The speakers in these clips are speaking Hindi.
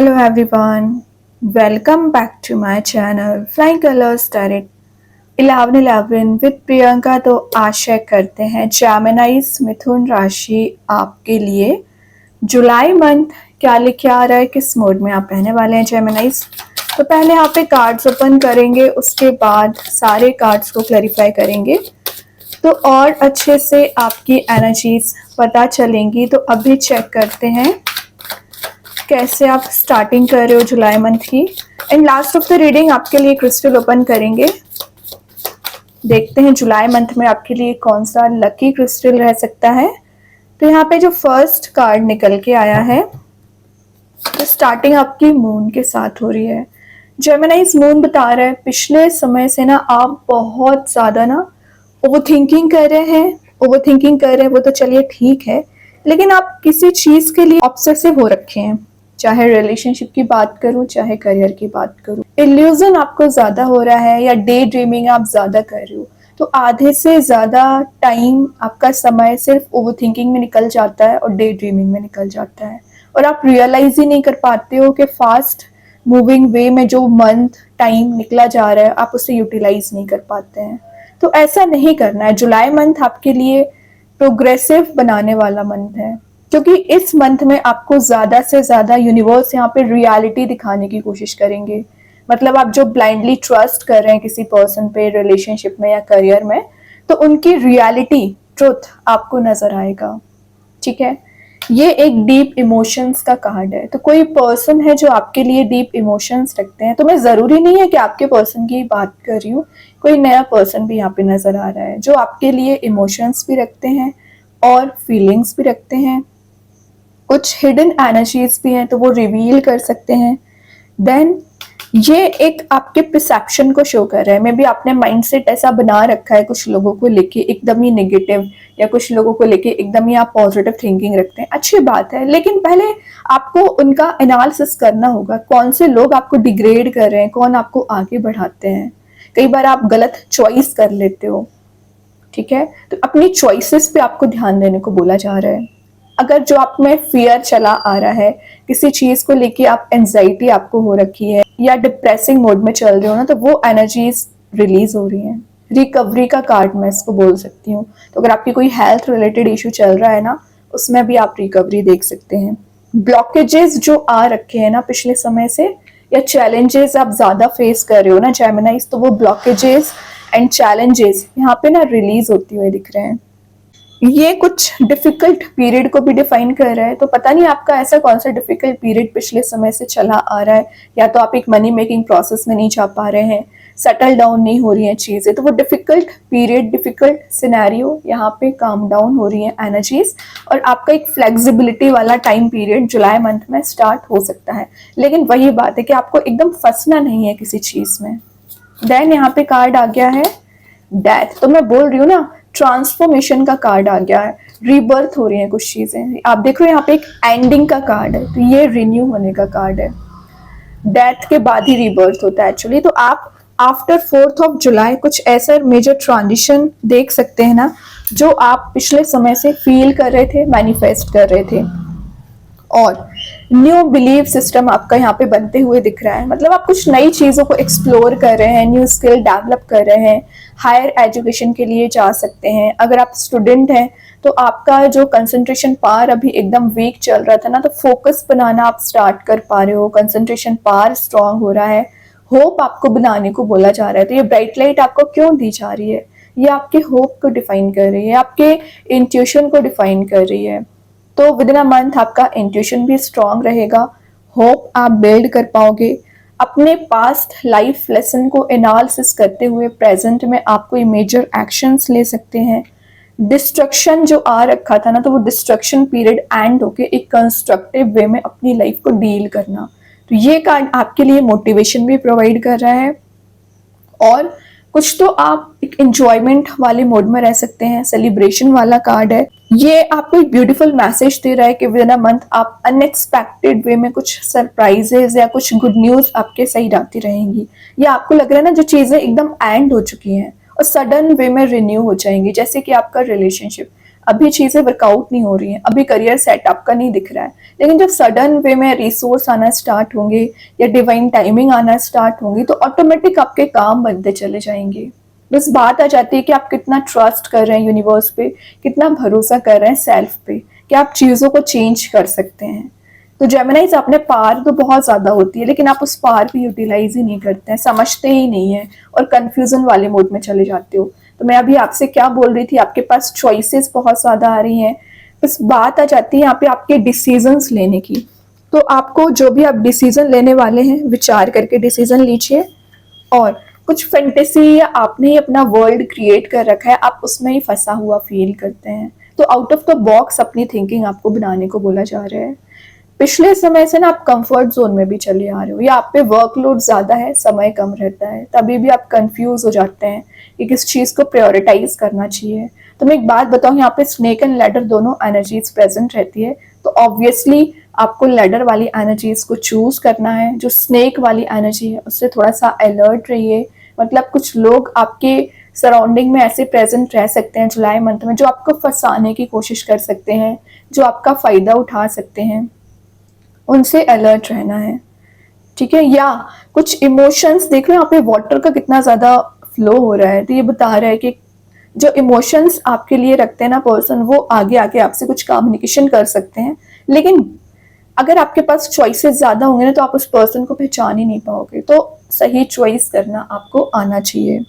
Hello everyone, welcome back to my channel Flying Colors Tarot 1111 with Priyanka. तो आशा करते हैं जेमिनाइज मिथुन राशि आपके लिए जुलाई मंथ क्या लेके आ रहा है, किस मोड में आप रहने वाले हैं जेमिनाइज। तो पहले यहाँ पे कार्ड्स ओपन करेंगे, उसके बाद सारे कार्ड्स को क्लैरिफाई करेंगे तो और अच्छे से आपकी एनर्जीज पता चलेंगी। तो अभी चेक करते हैं कैसे आप स्टार्टिंग कर रहे हो जुलाई मंथ की। And last of the reading आपके लिए क्रिस्टल ओपन करेंगे, देखते हैं जुलाई मंथ में आपके लिए कौन सा लकी क्रिस्टल रह सकता है। तो यहाँ पे जो फर्स्ट कार्ड निकल के आया है, तो स्टार्टिंग आपकी मून के साथ हो रही है। जेमिनाइज मून बता रहा है पिछले समय से ना आप बहुत ज्यादा ना ओवरथिंकिंग कर रहे हैं। वो तो चलिए ठीक है, लेकिन आप किसी चीज के लिए ऑब्सेसिव हो रखे हैं, चाहे रिलेशनशिप की बात करूं चाहे करियर की बात करूं। इल्यूजन आपको ज्यादा हो रहा है या डे ड्रीमिंग आप ज्यादा कर रहे हो, तो आधे से ज्यादा टाइम आपका समय सिर्फ ओवरथिंकिंग में निकल जाता है और डे ड्रीमिंग में निकल जाता है, और आप रियलाइज ही नहीं कर पाते हो कि फास्ट मूविंग वे में जो मंथ टाइम निकला जा रहा है आप उसे यूटिलाइज नहीं कर पाते हैं। तो ऐसा नहीं करना है। जुलाई मंथ आपके लिए प्रोग्रेसिव बनाने वाला मंथ है, क्योंकि इस मंथ में आपको ज्यादा से ज्यादा यूनिवर्स यहाँ पे रियलिटी दिखाने की कोशिश करेंगे। मतलब आप जो ब्लाइंडली ट्रस्ट कर रहे हैं किसी पर्सन पे, रिलेशनशिप में या करियर में, तो उनकी रियलिटी ट्रुथ आपको नजर आएगा। ठीक है, ये एक डीप इमोशंस का कार्ड है। तो कोई पर्सन है जो आपके लिए डीप इमोशंस रखते हैं, तो मैं जरूरी नहीं है कि आपके पर्सन की बात कर रही हूँ, कोई नया पर्सन भी यहाँ पे नजर आ रहा है जो आपके लिए इमोशंस भी रखते हैं और फीलिंग्स भी रखते हैं। कुछ हिडन एनर्जीज भी हैं तो वो रिवील कर सकते हैं। देन ये एक आपके परसेप्शन को शो कर रहा है। मे बी आपने माइंडसेट ऐसा बना रखा है कुछ लोगों को लेके एकदम ही नेगेटिव, या कुछ लोगों को लेके एकदम ही आप पॉजिटिव थिंकिंग रखते हैं। अच्छी बात है, लेकिन पहले आपको उनका एनालिसिस करना होगा, कौन से लोग आपको डिग्रेड कर रहे हैं, कौन आपको आगे बढ़ाते हैं। कई बार आप गलत चॉइस कर लेते हो। ठीक है, तो अपनी चॉइसेस पे आपको ध्यान देने को बोला जा रहा है। अगर जो आप में फियर चला आ रहा है, किसी चीज को लेके आप एंजाइटी आपको हो रखी है या डिप्रेसिंग मोड में चल रहे हो ना, तो वो एनर्जीज रिलीज हो रही हैं। रिकवरी का कार्ड मैं इसको बोल सकती हूँ। तो अगर आपकी कोई हेल्थ रिलेटेड इशू चल रहा है ना, उसमें भी आप रिकवरी देख सकते हैं। ब्लॉकेजेस जो आ रखे हैं ना पिछले समय से, या चैलेंजेस आप ज्यादा फेस कर रहे हो ना जेमिनाइज, तो वो ब्लॉकेजेस एंड चैलेंजेस यहाँ पे ना रिलीज होती हुए दिख रहे हैं। ये कुछ डिफिकल्ट पीरियड को भी डिफाइन कर रहा है। तो पता नहीं आपका ऐसा कौन सा डिफिकल्ट पीरियड पिछले समय से चला आ रहा है, या तो आप एक मनी मेकिंग प्रोसेस में नहीं जा पा रहे हैं, सेटल डाउन नहीं हो रही हैं चीजें, तो वो डिफिकल्ट पीरियड, डिफिकल्ट सिनेरियो यहाँ पे काम डाउन हो रही है एनर्जीज, और आपका एक फ्लेक्सिबिलिटी वाला टाइम पीरियड जुलाई मंथ में स्टार्ट हो सकता है। लेकिन वही बात है कि आपको एकदम फंसना नहीं है किसी चीज में। देन यहाँ पे कार्ड आ गया है डेथ। तो मैं बोल रही हूँ ना, ट्रांसफॉर्मेशन का कार्ड आ गया है, रीबर्थ हो रही है कुछ चीजें। आप देख रहे हो यहाँ पे एक एंडिंग का कार्ड है, तो ये रिन्यू होने का कार्ड है। डेथ के बाद ही रीबर्थ होता है एक्चुअली। तो आप आफ्टर 4th ऑफ जुलाई कुछ ऐसा मेजर ट्रांजिशन देख सकते हैं ना, जो आप पिछले समय से फील कर रहे थे, मैनिफेस्ट कर रहे थे। और न्यू बिलीव सिस्टम आपका यहाँ पे बनते हुए दिख रहा है। मतलब आप कुछ नई चीजों को एक्सप्लोर कर रहे हैं, न्यू स्किल डेवलप कर रहे हैं, हायर एजुकेशन के लिए जा सकते हैं। अगर आप स्टूडेंट हैं तो आपका जो कंसंट्रेशन पावर अभी एकदम वीक चल रहा था ना, तो फोकस बनाना आप स्टार्ट कर पा रहे हो, कंसंट्रेशन पावर स्ट्रांग हो रहा है। होप आपको बनाने को बोला जा रहा है। तो ये ब्राइट लाइट आपको क्यों दी जा रही है? ये आपके होप को डिफाइन कर रही है, आपके इंट्यूशन को डिफाइन कर रही है। तो विद इन अ मंथ आपका इंट्यूशन भी स्ट्रांग रहेगा, होप आप बिल्ड कर पाओगे। अपने पास्ट लाइफ लेसन को एनालिसिस करते हुए प्रेजेंट में आप कोई मेजर एक्शंस ले सकते हैं। डिस्ट्रक्शन जो आ रखा था ना, तो वो डिस्ट्रक्शन पीरियड एंड होके एक कंस्ट्रक्टिव वे में अपनी लाइफ को डील करना। तो ये कार्ड आपके लिए मोटिवेशन भी प्रोवाइड कर रहा है, और कुछ तो आप एक एंजॉयमेंट वाले मोड में रह सकते हैं। सेलिब्रेशन वाला कार्ड है। ये आपको एक ब्यूटीफुल मैसेज दे रहा है कि विद इन अ मंथ आप अनएक्सपेक्टेड वे में कुछ सरप्राइजेस या कुछ गुड न्यूज आपके साइड आती रहेंगी, या आपको लग रहा है ना जो चीजें एकदम एंड हो चुकी हैं और सडन वे में रिन्यू हो जाएंगी। जैसे कि आपका रिलेशनशिप, अभी चीज़ें वर्कआउट नहीं हो रही हैं, अभी करियर सेट आपका नहीं दिख रहा है, लेकिन जब सडन वे में रिसोर्स आना स्टार्ट होंगे या डिवाइन टाइमिंग आना स्टार्ट होंगी तो ऑटोमेटिक आपके काम बनते चले जाएंगे। बस बात आ जाती है कि आप कितना ट्रस्ट कर रहे हैं यूनिवर्स पे, कितना भरोसा कर रहे हैं सेल्फ पे कि आप चीज़ों को चेंज कर सकते हैं। तो जेमिनाइज अपने पार तो बहुत ज़्यादा होती है, लेकिन आप उस पार को यूटिलाइज ही नहीं करते हैं, समझते ही नहीं है और कंफ्यूजन वाले मोड में चले जाते हो। तो मैं अभी आपसे क्या बोल रही थी, आपके पास चॉइसेस बहुत ज़्यादा आ रही हैं, बस बात आ जाती है यहाँ पे आपके डिसीजंस लेने की। तो आपको जो भी आप डिसीजन लेने वाले हैं विचार करके डिसीजन लीजिए, और कुछ फैंटेसी या आपने ही अपना वर्ल्ड क्रिएट कर रखा है, आप उसमें ही फंसा हुआ फील करते हैं, तो आउट ऑफ द बॉक्स अपनी थिंकिंग आपको बनाने को बोला जा रहा है। पिछले समय से ना आप कंफर्ट जोन में भी चले आ रहे हो, या आप पे वर्कलोड ज्यादा है, समय कम रहता है, तभी भी आप कंफ्यूज हो जाते हैं कि किस चीज को प्रायोरिटाइज करना चाहिए। तो मैं एक बात बताऊं, यहाँ पे स्नेक एंड लैडर दोनों एनर्जीज प्रेजेंट रहती है, तो ऑब्वियसली आपको लैडर वाली एनर्जीज को चूज करना है। जो स्नेक वाली एनर्जी है उससे थोड़ा सा अलर्ट रहिए। मतलब कुछ लोग आपके सराउंडिंग में ऐसे प्रेजेंट रह सकते हैं जुलाई मंथ में जो आपको फंसाने की कोशिश कर सकते हैं, जो आपका फायदा उठा सकते हैं, उनसे अलर्ट रहना है, ठीक है। या कुछ इमोशंस देख लो, यहाँ पे वाटर का कितना ज्यादा फ्लो हो रहा है, तो ये बता रहा है कि जो इमोशंस आपके लिए रखते हैं ना पर्सन, वो आगे आके आपसे कुछ कम्युनिकेशन कर सकते हैं, लेकिन अगर आपके पास चॉइसेस ज्यादा होंगे ना तो आप उस पर्सन को पहचान ही नहीं पाओगे। तो सही चॉइस करना आपको आना चाहिए,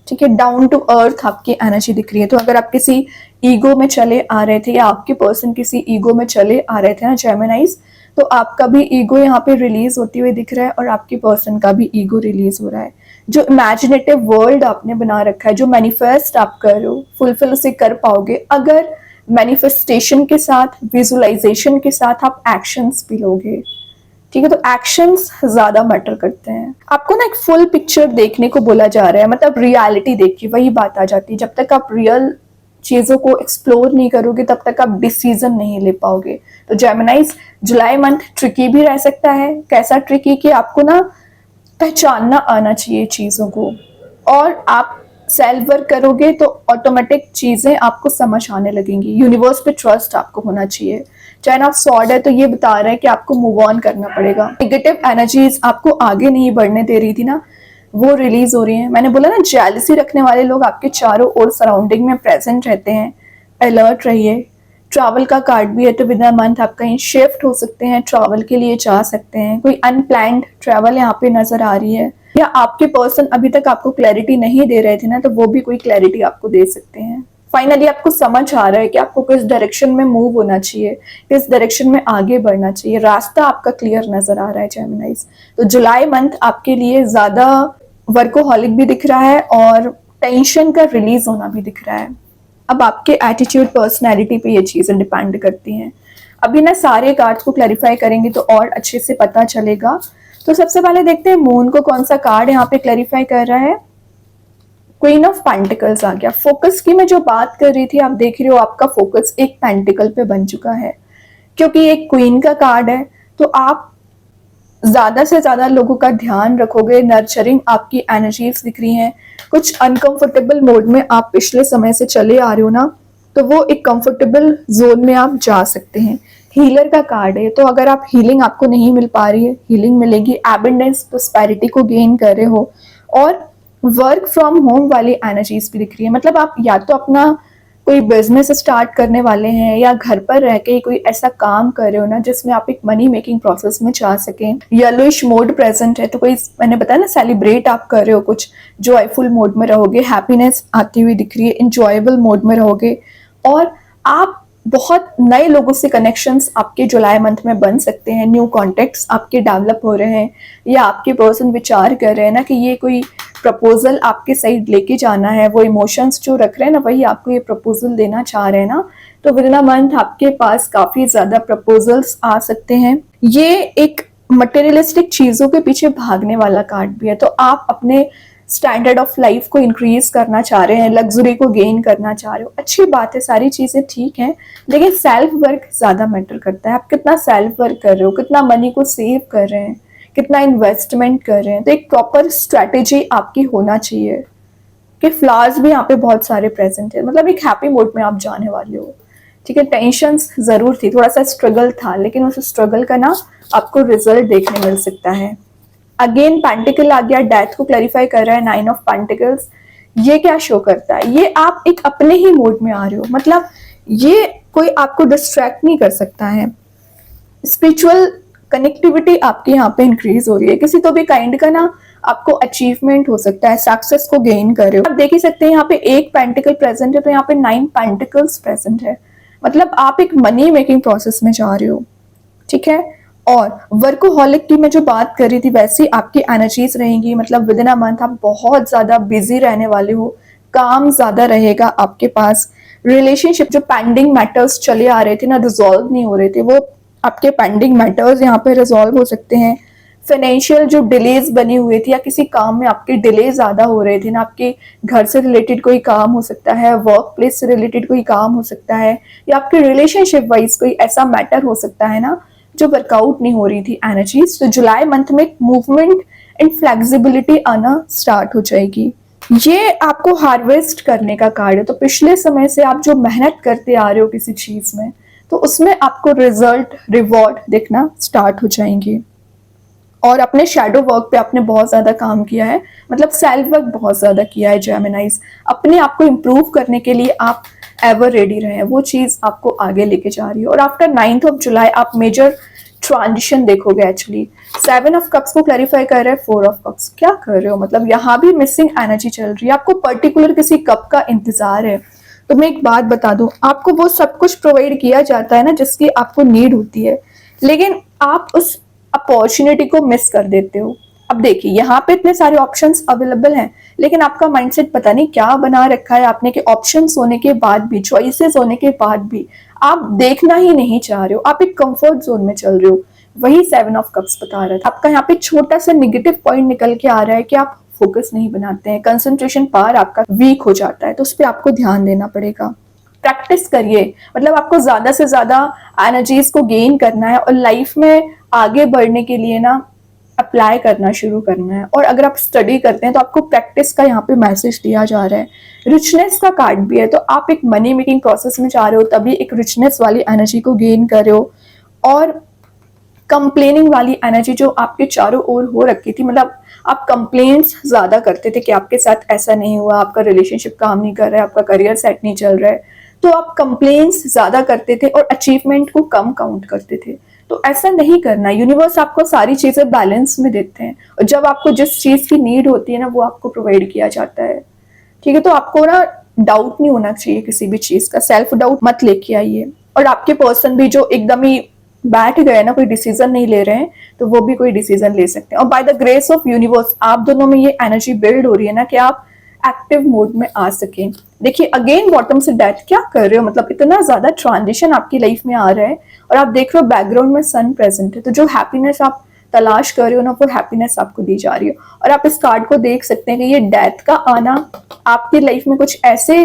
ठीक है। डाउन टू अर्थ आपकी एनर्जी दिख रही है। तो अगर आप किसी ईगो में चले आ रहे थे या आपके पर्सन किसी ईगो में चले आ रहे थे ना जेमिनाइज, तो आपका भी ईगो यहाँ पे रिलीज होती हुई दिख रहा है और आपके पर्सन का भी ईगो रिलीज हो रहा है। जो इमेजिनेटिव वर्ल्ड आपने बना रखा है, जो मैनिफेस्ट आप कर रहे हो, फुलफिल उसे कर पाओगे अगर मैनिफेस्टेशन के साथ, विजुअलाइजेशन के साथ आप एक्शंस भी लोगे, ठीक है। तो एक्शंस ज्यादा मैटर करते हैं। आपको ना एक फुल पिक्चर देखने को बोला जा रहा है, मतलब रियलिटी देखिए, वही बात आ जाती है। जब तक आप रियल चीजों को एक्सप्लोर नहीं करोगे तब तक आप डिसीजन नहीं ले पाओगे। तो जेमिनाइज जुलाई मंथ ट्रिकी भी रह सकता है। कैसा ट्रिकी कि आपको ना पहचानना आना चाहिए चीजों को, और आप सेल्फ वर्क करोगे तो ऑटोमेटिक चीजें आपको समझ आने लगेंगी। यूनिवर्स पे ट्रस्ट आपको होना चाहिए। चाहे ऑफ सॉर्ड है तो ये बता रहा है कि आपको मूव ऑन करना पड़ेगा। नेगेटिव एनर्जीज आपको आगे नहीं बढ़ने दे रही थी ना, वो रिलीज हो रही है। मैंने बोला ना, जेलसी रखने वाले लोग आपके चारों ओर सराउंडिंग में प्रेजेंट रहते हैं, अलर्ट रहिए। ट्रैवल का कार्ड भी है, तो विद इन मंथ आप कहीं शिफ्ट हो सकते हैं, ट्रैवल के लिए जा सकते हैं। कोई अनप्लैन्ड ट्रैवल यहाँ पे नजर आ रही है, या आपके पर्सन अभी तक आपको क्लैरिटी नहीं दे रहे थे ना, तो वो भी कोई क्लैरिटी आपको दे सकते हैं। फाइनली आपको समझ आ रहा है कि आपको किस डायरेक्शन में मूव होना चाहिए, किस डायरेक्शन में आगे बढ़ना चाहिए। रास्ता आपका क्लियर नजर आ रहा है जेमिनाइज। तो जुलाई मंथ आपके लिए ज्यादा वर्कोहॉलिक भी दिख रहा है और टेंशन का रिलीज होना भी दिख रहा है। अब आपके एटीट्यूड, पर्सनैलिटी पे ये चीजें डिपेंड करती हैं। अभी ना सारे कार्ड्स को क्लैरिफाई करेंगे तो और अच्छे से पता चलेगा। तो सबसे पहले देखते हैं मून को कौन सा कार्ड यहाँ पे क्लैरिफाई कर रहा है। क्वीन ऑफ पेंटिकल्स आ गया। फोकस की मैं जो बात कर रही थी, आप देख रहे हो आपका फोकस एक पेंटिकल पे बन चुका है, क्योंकि एक क्वीन का कार्ड है। तो आप ज्यादा से ज्यादा लोगों का ध्यान रखोगे, नर्चरिंग आपकी एनर्जीज दिख रही हैं। कुछ अनकंफर्टेबल मोड में आप पिछले समय से चले आ रहे हो ना, तो वो एक कंफर्टेबल जोन में आप जा सकते हैं। हीलर का कार्ड है, तो अगर आप हीलिंग आपको नहीं मिल पा रही है, हीलिंग मिलेगी। एबंडेंस, प्रोस्पेरिटी को गेन कर रहे हो, और वर्क फ्रॉम होम वाली एनर्जीज भी दिख रही है। मतलब आप या तो अपना कोई बिजनेस स्टार्ट करने वाले हैं, या घर पर रह के कोई ऐसा काम कर रहे हो ना जिसमें आप एक मनी मेकिंग प्रोसेस में जा सकें। येलोइश मोड प्रेजेंट है, तो कोई, मैंने बताया ना, सेलिब्रेट आप कर रहे हो, कुछ जॉयफुल मोड में रहोगे, हैप्पीनेस आती हुई दिख रही है, इंजॉयबल मोड में रहोगे। और आप बहुत नए लोगों से कनेक्शंस आपके जुलाई मंथ में बन सकते हैं। न्यू कॉन्टेक्ट्स आपके डेवलप हो रहे हैं, या आपके पर्सन विचार कर रहे हैं ना कि ये कोई प्रपोजल आपके साइड लेके जाना है। वो इमोशंस जो रख रहे हैं ना, वही आपको ये प्रपोजल देना चाह रहे हैं ना। तो विद इन अ मंथ आपके पास काफी ज्यादा प्रपोजल्स आ सकते हैं। ये एक मटेरियलिस्टिक चीजों के पीछे भागने वाला कार्ड भी है। तो आप अपने स्टैंडर्ड ऑफ लाइफ को इंक्रीज करना चाह रहे हैं, लग्जरी को गेन करना चाह रहे हो, अच्छी बात है, सारी चीजें ठीक हैं, लेकिन सेल्फ वर्क ज्यादा मैटर करता है। आप कितना सेल्फ वर्क कर रहे हो, कितना मनी को सेव कर रहे हैं, कितना इन्वेस्टमेंट कर रहे हैं। तो एक प्रॉपर स्ट्रैटेजी आपकी होना चाहिए, कि फ्लावर्स भी यहाँ पे बहुत सारे प्रेजेंट है, मतलब एक हैप्पी मूड में आप जाने वाले हो। ठीक है, टेंशंस जरूर थी, थोड़ा सा स्ट्रगल था, लेकिन उस स्ट्रगल का ना आपको रिजल्ट देखने मिल सकता है। अगेन पेंटिकल आ गया, डेथ को क्लैरिफाई कर रहा है, 9 ऑफ पेंटिकल्स। ये क्या शो करता है, ये आप एक अपने ही मूड में आ रहे हो, मतलब ये कोई आपको डिस्ट्रैक्ट नहीं कर सकता है। स्पिरिचुअल कनेक्टिविटी आपकी यहाँ पे इंक्रीज हो रही है, किसी तो भी काइंड का ना आपको अचीवमेंट हो सकता है, सक्सेस को गेन कर रहे हो। आप देख ही सकते हैं यहाँ पे एक पेंटिकल प्रेजेंट है तो यहाँ पे 9 पेंटिकल्स प्रेजेंट है, मतलब आप एक मनी मेकिंग प्रोसेस में जा रहे हो। ठीक है, और वर्कोहॉलिक की मैं जो बात कर रही थी वैसी आपकी एनर्जीज रहेंगी, मतलब विद इन अ मंथ आप बहुत ज्यादा बिजी रहने वाले हो, काम ज्यादा रहेगा आपके पास। रिलेशनशिप जो पेंडिंग मैटर्स चले आ रहे थे ना, रिजॉल्व नहीं हो रहे थे, वो आपके पेंडिंग मैटर्स यहाँ पे रिजॉल्व हो सकते हैं। फाइनेंशियल जो डिलेज बनी हुई थी या किसी काम में आपके डिले ज्यादा हो रहे थे ना, आपके घर से रिलेटेड कोई काम हो सकता है, वर्क प्लेस से रिलेटेड कोई काम हो सकता है, या आपके रिलेशनशिप वाइज कोई ऐसा मैटर हो सकता है ना जो वर्कआउट नहीं हो रही थी एनर्जीज। तो जुलाई मंथ में मूवमेंट एंड फ्लेक्सिबिलिटी आना स्टार्ट हो जाएगी। ये आपको हार्वेस्ट करने का कार्ड है, तो पिछले समय से आप जो मेहनत करते आ रहे हो किसी चीज में, तो उसमें आपको रिजल्ट रिवॉर्ड देखना स्टार्ट हो जाएंगे। और अपने शैडो वर्क पे आपने बहुत ज्यादा काम किया है, मतलब सेल्फ वर्क बहुत ज्यादा किया है जेमिनाइज, अपने आप को इम्प्रूव करने के लिए आप एवर रेडी रहे, वो चीज आपको आगे लेके जा रही है। और आफ्टर 9th ऑफ जुलाई आप मेजर ट्रांजिशन देखोगे। एक्चुअली 7 ऑफ कप्स को क्लैरिफाई कर रहे हैं, 4 ऑफ कप्स क्या कर रहे हो, मतलब यहाँ भी मिसिंग एनर्जी चल रही है, आपको पर्टिकुलर किसी कप का इंतजार है। तो मैं एक बात बता दूं, आपको वो सब कुछ प्रोवाइड किया जाता है ना जिसकी आपको नीड होती है, लेकिन आप उस अपॉर्चुनिटी को मिस कर देते हो। अब देखिए यहाँ पे इतने सारे ऑप्शंस अवेलेबल हैं, लेकिन आपका माइंडसेट पता नहीं क्या बना रखा है आपने कि ऑप्शंस होने के बाद भी, चॉइसेस होने के बाद भी आप देखना ही नहीं चाह रहे हो, आप एक कंफर्ट जोन में चल रहे हो। वही 7 ऑफ कप्स बता रहा था, आपका यहाँ पे छोटा सा नेगेटिव पॉइंट निकल के आ रहा है कि आप फोकस नहीं बनाते हैं, कंसंट्रेशन पावर आपका वीक हो जाता है, तो उस पर आपको ध्यान देना पड़ेगा। प्रैक्टिस करिए, मतलब आपको ज्यादा से ज्यादा एनर्जीज को गेन करना है और लाइफ में आगे बढ़ने के लिए ना अप्लाई करना शुरू करना है। और अगर आप स्टडी करते हैं तो आपको प्रैक्टिस का यहाँ पे मैसेज दिया जा रहा है। रिचनेस का कार्ड भी है, तो आप एक मनी मेकिंग प्रोसेस में जा रहे हो, तभी एक रिचनेस वाली एनर्जी को गेन कर रहे हो। और कंप्लेनिंग वाली एनर्जी जो आपके चारों ओर हो रखी थी, मतलब आप कंप्लेंट्स ज्यादा करते थे कि आपके साथ ऐसा नहीं हुआ, आपका रिलेशनशिप काम नहीं कर रहा है, आपका करियर सेट नहीं चल रहा है, तो आप कंप्लेंट्स ज्यादा करते थे और अचीवमेंट को कम काउंट करते थे। तो ऐसा नहीं करना, यूनिवर्स आपको सारी चीजें बैलेंस में देते हैं, और जब आपको जिस चीज की नीड होती है ना वो आपको प्रोवाइड किया जाता है। ठीक है, तो आपको ना डाउट नहीं होना चाहिए किसी भी चीज का, सेल्फ डाउट मत लेके आइए। और आपके पर्सन भी जो एकदम ही बैठ गए ना, कोई डिसीजन नहीं ले रहे हैं, तो वो भी कोई डिसीजन ले सकते हैं। और by the grace of universe आप दोनों में ये एनर्जी बिल्ड हो रही है ना कि आप एक्टिव मोड में आ सके। देखिए अगेन बॉटम से डेथ क्या कर रहे हो, मतलब इतना ज्यादा ट्रांजिशन आपकी लाइफ में आ रहा है, और आप देख रहे हो बैकग्राउंड में सन प्रेजेंट है, तो जो हैप्पीनेस आप तलाश कर रहे हो ना वो हैप्पीनेस आपको दी जा रही है। और आप इस कार्ड को देख सकते हैं कि ये डेथ का आना आपकी लाइफ में कुछ ऐसे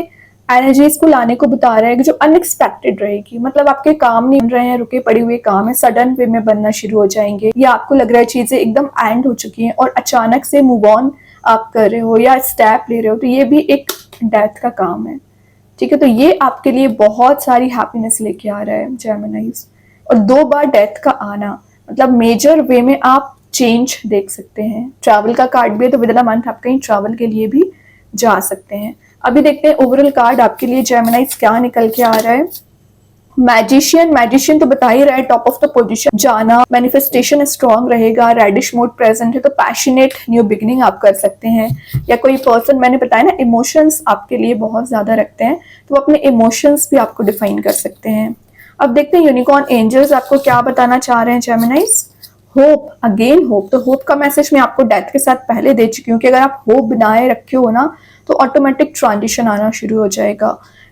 एनर्जीज को लाने को बता रहा है कि जो अनएक्सपेक्टेड रहेगी, मतलब आपके काम नहीं बन रहे हैं, रुके पड़े हुए काम है सडन वे में बनना शुरू हो जाएंगे, या आपको लग रहा है चीजें एकदम एंड हो चुकी हैं और अचानक से मूव ऑन आप कर रहे हो या स्टेप ले रहे हो, तो ये भी एक डेथ का काम है। ठीक है, तो ये आपके लिए बहुत सारी हैप्पीनेस लेके आ रहा है जेमिनाइज। और 2 बार डेथ का आना मतलब मेजर वे में आप चेंज देख सकते हैं। ट्रैवल का कार्ड भी है, तो विद इन अ मंथ आप कहीं ट्रैवल के लिए भी जा सकते हैं। अभी देखते हैं ओवरऑल कार्ड आपके लिए जेमिनाइज क्या निकल के आ रहा है। मैजिशियन तो बता ही रहा है, टॉप ऑफ द पोजीशन जाना, मैनिफेस्टेशन स्ट्रांग रहेगा, रेडिश मोड प्रेजेंट है, तो पैशनेट न्यू बिगिनिंग आप कर सकते हैं। या कोई पर्सन, मैंने बताया ना इमोशंस आपके लिए बहुत ज्यादा रखते हैं, तो अपने इमोशंस भी आपको डिफाइन कर सकते हैं। अब देखते हैं यूनिकॉर्न एंजल्स आपको क्या बताना चाह रहे हैं जेमिनाइज। होप, अगेन होप, तो होप का मैसेज मैं आपको डेथ के साथ पहले दे चुकी हूँ कि अगर आप होप बनाए रखे हो ना तो ऑटोमेटिक ट्रांजिशन आना शुरू हो जाएगा।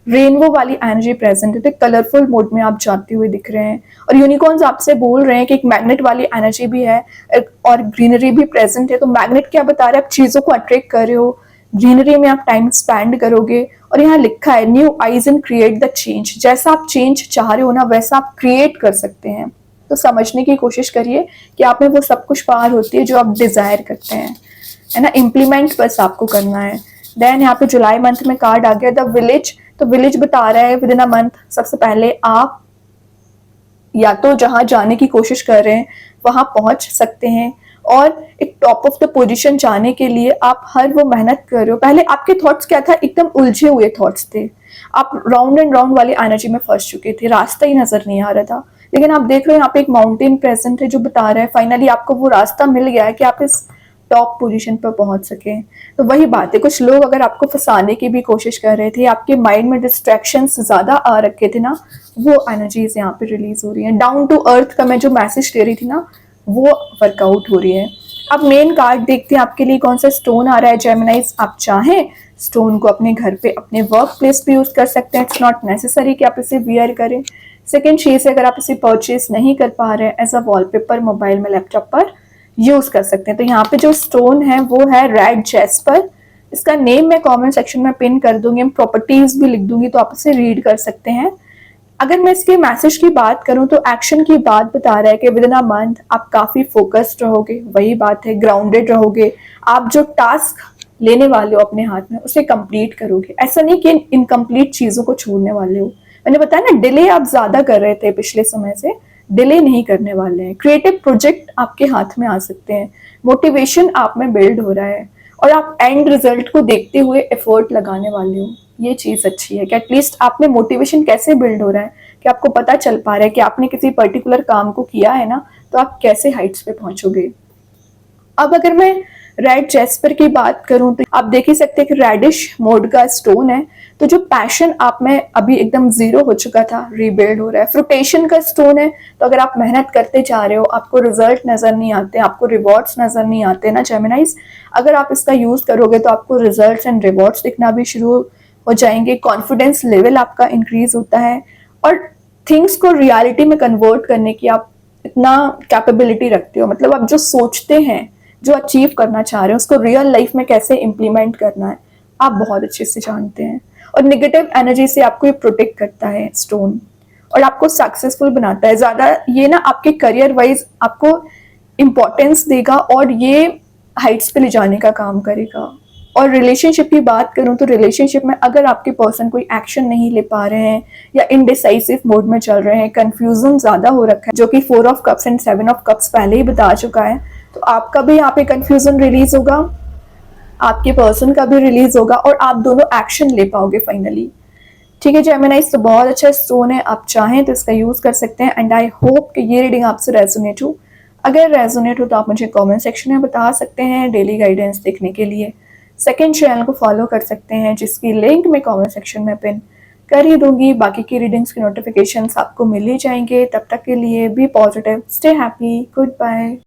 रेनबो वाली एनर्जी प्रेजेंट है, तो कलरफुल मोड में आप जाते हुए दिख रहे हैं। और यूनिकॉर्न्स आपसे बोल रहे हैं कि एक मैग्नेट वाली एनर्जी भी है और ग्रीनरी भी प्रेजेंट है। तो मैग्नेट क्या बता रहे हैं, आप चीजों को अट्रैक्ट कर रहे हो, ग्रीनरी में आप टाइम स्पेंड करोगे। और यहाँ लिखा है new eyes and create the change, जैसा आप चेंज चाह रहे हो ना वैसा आप क्रिएट कर सकते हैं। तो समझने की कोशिश करिए कि आप में वो सब कुछ पावर होती है जो आप डिजायर करते हैं, है ना। इम्प्लीमेंट बस आपको करना है। देन यहाँ पे जुलाई मंथ में कार्ड आ गया द विलेज। तो विलेज बता रहा है विद इन अ मंथ सबसे पहले आप या तो जहां जाने की कोशिश कर रहे हैं वहां पहुंच सकते हैं, और एक टॉप ऑफ द पोजीशन जाने के लिए आप हर वो मेहनत कर रहे हो। पहले आपके थॉट्स क्या था, एकदम उलझे हुए थॉट्स थे, आप राउंड एंड राउंड वाली एनर्जी में फंस चुके थे, रास्ता ही नजर नहीं आ रहा था। लेकिन आप देख रहे हो यहाँ पे एक माउंटेन प्रेजेंट है जो बता रहा है फाइनली आपको वो रास्ता मिल गया है कि आप इस टॉप पोजीशन पर पहुंच सके। तो वही बात है, कुछ लोग अगर आपको फंसाने की भी कोशिश कर रहे थे, आपके माइंड में डिस्ट्रैक्शंस ज्यादा आ रखे थे ना, वो एनर्जीज यहाँ पे रिलीज हो रही है। डाउन टू अर्थ का मैं जो मैसेज दे रही थी ना, वो वर्कआउट हो रही है। अब मेन कार्ड देखते हैं आपके लिए कौन सा स्टोन आ रहा है जेमिनाइज। आप चाहें स्टोन को अपने घर पे अपने वर्क प्लेस पे यूज कर सकते हैं, इट्स नॉट नेसेसरी कि आप इसे वियर करें। सेकेंड चीज, अगर आप इसे परचेज नहीं कर पा रहे हैं, एज अ वॉलपेपर मोबाइल में लैपटॉप पर यूज कर सकते हैं। तो यहाँ पे जो स्टोन है वो है रेड जेस्पर। इसका नेम मैं कमेंट सेक्शन में पिन कर दूंगी, हम प्रॉपर्टीज भी लिख दूंगी तो आप इसे रीड कर सकते हैं। अगर मैं इसके मैसेज की बात करूं तो एक्शन की बात बता रहा है कि विद इन अ मंथ आप काफी फोकस्ड रहोगे, वही बात है, ग्राउंडेड रहोगे। आप जो टास्क लेने वाले हो अपने हाथ में उसे कंप्लीट करोगे, ऐसा नहीं कि इनकम्प्लीट चीजों को छोड़ने वाले हो। मैंने बताया ना, डिले आप ज्यादा कर रहे थे पिछले समय से, डिले नहीं करने वाले हैं। क्रिएटिव प्रोजेक्ट आपके हाथ में आ सकते हैं, मोटिवेशन आप में बिल्ड हो रहा है, और आप एंड रिजल्ट को देखते हुए एफर्ट लगाने वाले हो। ये चीज अच्छी है कि एटलीस्ट आप में मोटिवेशन कैसे बिल्ड हो रहा है, कि आपको पता चल पा रहा है कि आपने किसी पर्टिकुलर काम को किया है ना, तो आप कैसे हाइट्स पे पहुंचोगे। अब अगर मैं रेड जेस्पर की बात करूं तो आप देख ही सकते हैं कि रेडिश मोड का स्टोन है। तो जो पैशन आप में अभी एकदम जीरो हो चुका था, रीबिल्ड हो रहा है। फ्रुटेशन का स्टोन है, तो अगर आप मेहनत करते जा रहे हो, आपको रिजल्ट नजर नहीं आते, आपको रिवॉर्ड्स नजर नहीं आते ना जेमिनाइज, अगर आप इसका यूज करोगे तो आपको रिजल्ट्स एंड रिवॉर्ड्स दिखना भी शुरू हो जाएंगे। कॉन्फिडेंस लेवल आपका इंक्रीज होता है, और थिंग्स को रियलिटी में कन्वर्ट करने की आप इतना कैपेबिलिटी रखते हो। मतलब आप जो सोचते हैं, जो अचीव करना चाह रहे हो, उसको रियल लाइफ में कैसे इंप्लीमेंट करना है, आप बहुत अच्छे से जानते हैं। और नेगेटिव एनर्जी से आपको ये प्रोटेक्ट करता है स्टोन, और आपको सक्सेसफुल बनाता है। ज्यादा ये ना आपके करियर वाइज आपको इम्पोर्टेंस देगा, और ये हाइट्स पे ले जाने का काम करेगा। और रिलेशनशिप की बात करूं तो रिलेशनशिप में अगर आपके पर्सन कोई एक्शन नहीं ले पा रहे हैं, या इनडिसाइसिव मोड में चल रहे हैं, कंफ्यूजन ज्यादा हो रखा है, जो कि 4 of cups and 7 of cups पहले ही बता चुका है, तो आपका भी यहाँ पे कंफ्यूजन रिलीज होगा, आपके पर्सन का भी रिलीज होगा, और आप दोनों एक्शन ले पाओगे फाइनली। ठीक है जेमिनाइज, तो बहुत अच्छा स्टोन है, आप चाहें तो इसका यूज कर सकते हैं। एंड आई होप कि ये रीडिंग आपसे रेजोनेट हो। अगर रेजोनेट हो तो आप मुझे कमेंट सेक्शन में बता सकते हैं डेली गाइडेंस देखने के लिए। सेकंड चैनल को फॉलो कर सकते हैं, जिसकी लिंक मैं कमेंट सेक्शन में पिन कर ही दूंगी। बाकी की रीडिंग्स के नोटिफिकेशंस आपको मिल ही जाएंगे। तब तक के लिए be positive, stay happy, good bye.